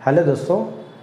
Hello दोस्तों,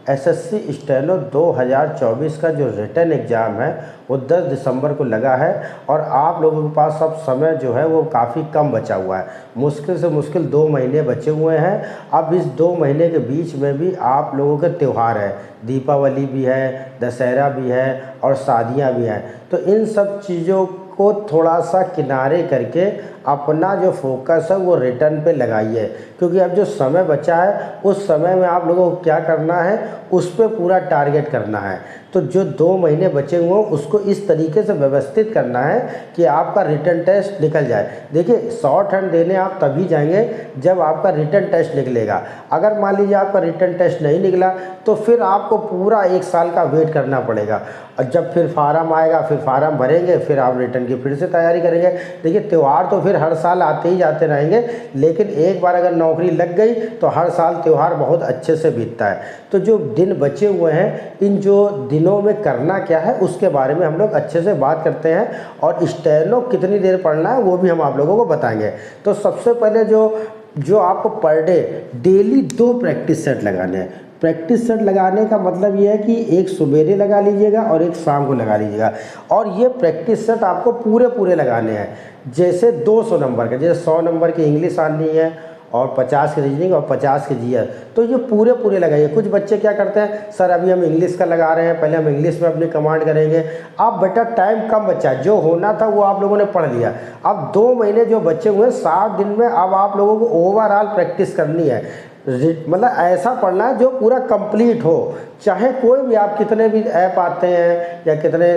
SSC steno 2024 का जो रिटन एग्ज़ाम है वो 10 दिसंबर को लगा है और आप लोगों के पास अब समय जो है वो काफ़ी कम बचा हुआ है। मुश्किल से मुश्किल 2 महीने बचे हुए हैं। अब इस 2 महीने के बीच में भी आप लोगों के त्यौहार है, दीपावली भी है, दशहरा भी है और शादियाँ भी हैं। तो इन सब चीज़ों को थोड़ा सा किनारे करके अपना जो फोकस है वो रिटर्न पे लगाइए, क्योंकि अब जो समय बचा है उस समय में आप लोगों को क्या करना है, उस पे पूरा टारगेट करना है। तो जो 2 महीने बचे हुए हैं उसको इस तरीके से व्यवस्थित करना है कि आपका रिटर्न टेस्ट निकल जाए। देखिए, शॉर्ट हैंड देने आप तभी जाएंगे जब आपका रिटर्न टेस्ट निकलेगा। अगर मान लीजिए आपका रिटर्न टेस्ट नहीं निकला तो फिर आपको पूरा 1 साल का वेट करना पड़ेगा और जब फिर फार्म आएगा, फिर फार्म भरेंगे, फिर आप रिटर्न की फिर से तैयारी करेंगे। देखिए, त्यौहार तो फिर हर साल आते ही जाते रहेंगे, लेकिन एक बार अगर नौकरी लग गई तो हर साल त्यौहार बहुत अच्छे से बीतता है। तो जो दिन बचे हुए हैं, इन जो दिनों में करना क्या है उसके बारे में हम लोग अच्छे से बात करते हैं और स्टेनो कितनी देर पढ़ना है वो भी हम आप लोगों को बताएंगे। तो सबसे पहले जो आपको per day daily 2 practice set लगाने हैं। प्रैक्टिस सेट लगाने का मतलब ये है कि एक सवेरे लगा लीजिएगा और एक शाम को लगा लीजिएगा, और ये प्रैक्टिस सेट आपको पूरे लगाने हैं। जैसे 200 नंबर के, जैसे 100 नंबर की इंग्लिश आनी है और 50 की रीजनिंग और 50 की जीएस, तो ये पूरे लगाइए। कुछ बच्चे क्या करते हैं, सर अभी हम इंग्लिश का लगा रहे हैं, पहले हम इंग्लिश में अपनी कमांड करेंगे। अब बेटा टाइम कम बचा है, जो होना था वो आप लोगों ने पढ़ लिया। अब 2 महीने जो बचे हुए हैं, 60 दिन में अब आप लोगों को ओवरऑल प्रैक्टिस करनी है। मतलब ऐसा पढ़ना है जो पूरा कंप्लीट हो। चाहे कोई भी, आप कितने भी ऐप आते हैं या कितने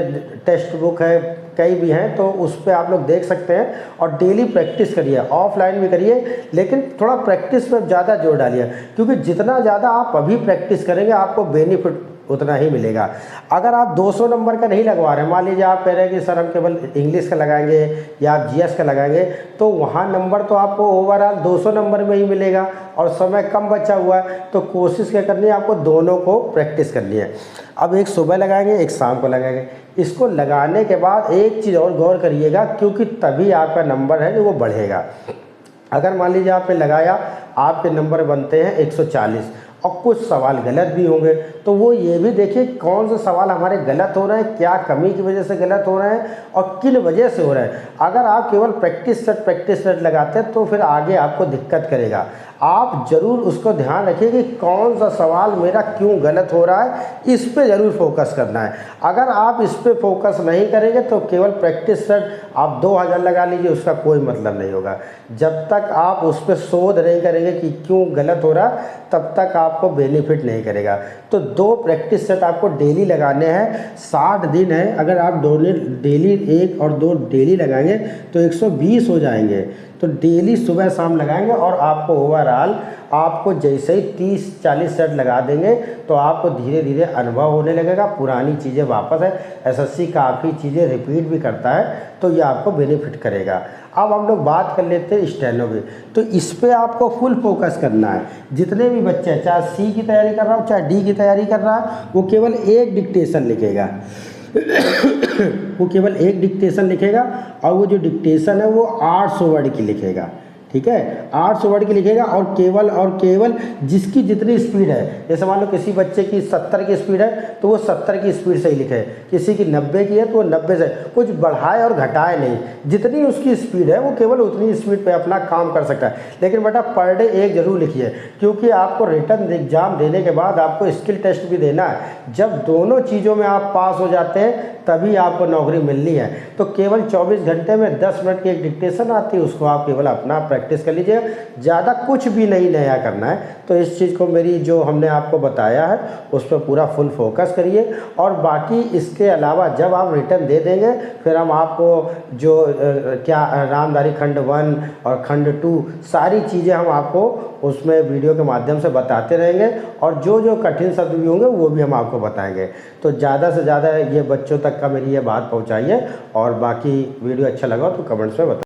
टेक्स्ट बुक है, कई भी हैं, तो उस पर आप लोग देख सकते हैं। और डेली प्रैक्टिस करिए, ऑफलाइन भी करिए, लेकिन थोड़ा प्रैक्टिस पर ज़्यादा जोर डालिए, क्योंकि जितना ज़्यादा आप अभी प्रैक्टिस करेंगे आपको बेनिफिट उतना ही मिलेगा। अगर आप 200 नंबर का नहीं लगवा रहे हैं, मान लीजिए आप कह रहे हैं कि सर हम केवल इंग्लिश का लगाएंगे या आप जीएस का लगाएंगे, तो वहाँ नंबर तो आपको ओवरऑल 200 नंबर में ही मिलेगा और समय कम बचा हुआ है। तो कोशिश क्या करनी है, आपको दोनों को प्रैक्टिस करनी है। अब एक सुबह लगाएंगे, एक शाम को लगाएंगे। इसको लगाने के बाद एक चीज़ और गौर करिएगा, क्योंकि तभी आपका नंबर है जो वो बढ़ेगा। अगर मान लीजिए आपने लगाया, आपके नंबर बनते हैं 140 और कुछ सवाल गलत भी होंगे, तो वो ये भी देखिए कौन से सवाल हमारे गलत हो रहे हैं, क्या कमी की वजह से गलत हो रहे हैं और किन वजह से हो रहे हैं। अगर आप केवल प्रैक्टिस सेट लगाते हैं तो फिर आगे आपको दिक्कत करेगा। आप ज़रूर उसको ध्यान रखिए कि कौन सा सवाल मेरा क्यों गलत हो रहा है, इस पे ज़रूर फोकस करना है। अगर आप इस पे फोकस नहीं करेंगे तो केवल प्रैक्टिस सेट आप 2000 लगा लीजिए, उसका कोई मतलब नहीं होगा। जब तक आप उस पर शोध नहीं करेंगे कि क्यों गलत हो रहा, तब तक आपको बेनिफिट नहीं करेगा। तो 2 प्रैक्टिस सेट आपको डेली लगाने हैं। 60 दिन है, अगर आप डेली 1 और 2 डेली लगाएंगे तो 120 हो जाएंगे। तो डेली सुबह शाम लगाएंगे और आपको ओवरऑल आपको जैसे ही 30-40 सेट लगा देंगे तो आपको धीरे धीरे अनुभव होने लगेगा। पुरानी चीज़ें वापस है, एसएससी काफ़ी चीज़ें रिपीट भी करता है, तो ये आपको बेनिफिट करेगा। अब हम लोग बात कर लेते हैं स्टेनो की। तो इस पे आपको फुल फोकस करना है। जितने भी बच्चे हैं, चाहे सी की तैयारी कर रहा हो चाहे डी की तैयारी कर रहा है, वो केवल एक डिक्टेशन लिखेगा वो केवल एक डिक्टेशन लिखेगा और वो जो डिक्टेशन है वो 800 वर्ड की लिखेगा। ठीक है, 800 वर्ड की लिखेगा और केवल जिसकी जितनी स्पीड है, जैसे मान लो किसी बच्चे की 70 की स्पीड है तो वो 70 की स्पीड से ही लिखे, किसी की 90 की है तो वो 90 से, कुछ बढ़ाए और घटाए नहीं। जितनी उसकी स्पीड है वो केवल उतनी स्पीड पे अपना काम कर सकता है। लेकिन बेटा पर डे एक जरूर लिखिए, क्योंकि आपको रिटन एग्जाम देने के बाद आपको स्किल टेस्ट भी देना है। जब दोनों चीज़ों में आप पास हो जाते हैं तभी आपको नौकरी मिलनी है। तो केवल 24 घंटे में 10 मिनट की एक डिक्टेशन आती है, उसको आप केवल अपना प्रैक्टिस कर लीजिए। ज़्यादा कुछ भी नहीं नया करना है। तो इस चीज़ को मेरी जो हमने आपको बताया है उस पर पूरा फुल फोकस करिए। और बाकी इसके अलावा जब आप रिटर्न दे देंगे फिर हम आपको जो क्या रामधारी खंड 1 और खंड 2 सारी चीज़ें हम आपको उसमें वीडियो के माध्यम से बताते रहेंगे, और जो कठिन शब्द भी होंगे वो भी हम आपको बताएंगे। तो ज़्यादा से ज़्यादा ये बच्चों तक का मेरी ये बात पहुँचाइए, और बाकी वीडियो अच्छा लगा तो कमेंट्स में बताइए।